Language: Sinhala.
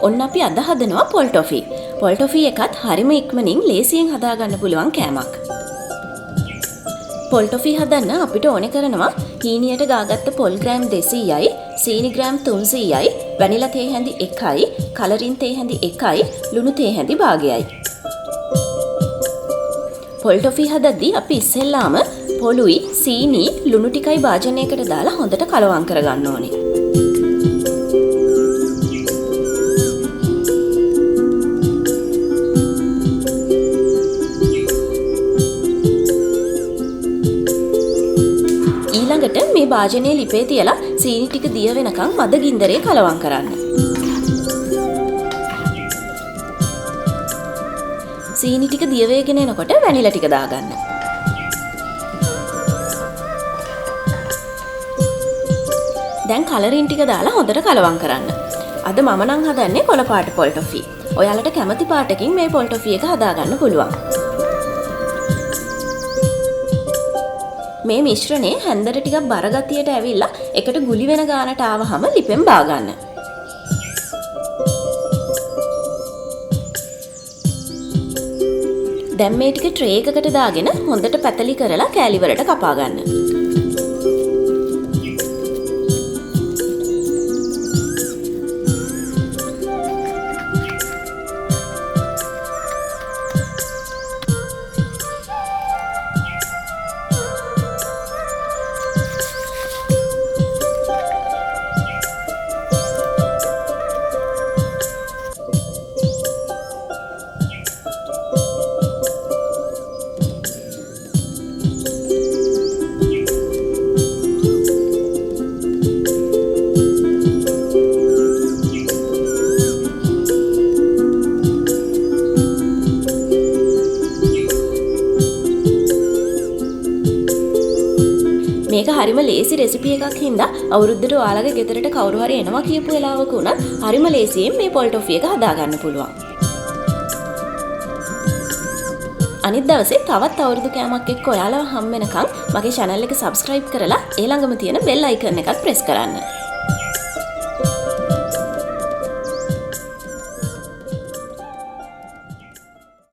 ඔන්න අපි අද හදනවා පොල් ටොෆී. පොල් ටොෆී එකත් හරිම ඉක්මනින් ලේසියෙන් හදාගන්න පුළුවන් කෑමක්. පොල් ටොෆී හදන්න අපිට ඕනේ කරනවා හීනියට ගාගත්ත පොල් ග්‍රෑම් 200යි, සීනි ග්‍රෑම් 300යි, වැනිලා තේ හැඳි 1යි, කලරින් තේ හැඳි 1යි, ලුණු තේ හැඳි භාගයයි. පොල් ටොෆී හදද්දී අපි ඉස්සෙල්ලාම පොළුයි, සීනි, ලුණු ටිකයි භාජනයකට දාලා හොඳට කලවම් කරගන්න ඕනේ. ඊළඟට මේ භාජනයේ ලිපේ තියලා සීනි ටික දිය වෙනකන් මද ගින්දරේ කලවම් කරන්න. සීනි ටික දිය වේගෙන එනකොට වැනිලා ටික දාගන්න. දැන් කලරින් ටික දාලා හොඳට කලවම් කරන්න. අද මම නම් හදන්නේ කොළ පාට පොල් ටොෆී. ඔයාලට කැමති පාටකින් මේ පොල් ටොෆී එක හදාගන්න පුළුවන්. මේ මිශ්‍රණය හැන්දට ටිකක් බර ගතියට ඇවිල්ලා එකට ගුලි වෙන ගානට ආවහම ලිපෙන් බා ගන්න. දැන් මේ ටික ට්‍රේ එකකට දාගෙන හොඳට පැතලි කරලා කෑලි වලට කපා ගන්න. මේක හරිම ලේසි රෙසිපි එකක් හින්දා අවුරුද්දට ඔයාලගේ ගෙදරට කවුරු හරි එනවා කියපු වෙලාවක උනත් හරිම ලේසියෙන් මේ පොල් ටොෆී එක හදාගන්න පුළුවන්. අනිත් දවසේ තවත් අවුරුදු කෑමක් එක්ක ඔයාලව හම් වෙනකන් මගේ channel එක subscribe කරලා ඒ ළඟම තියෙන bell icon එකත් press කරන්න.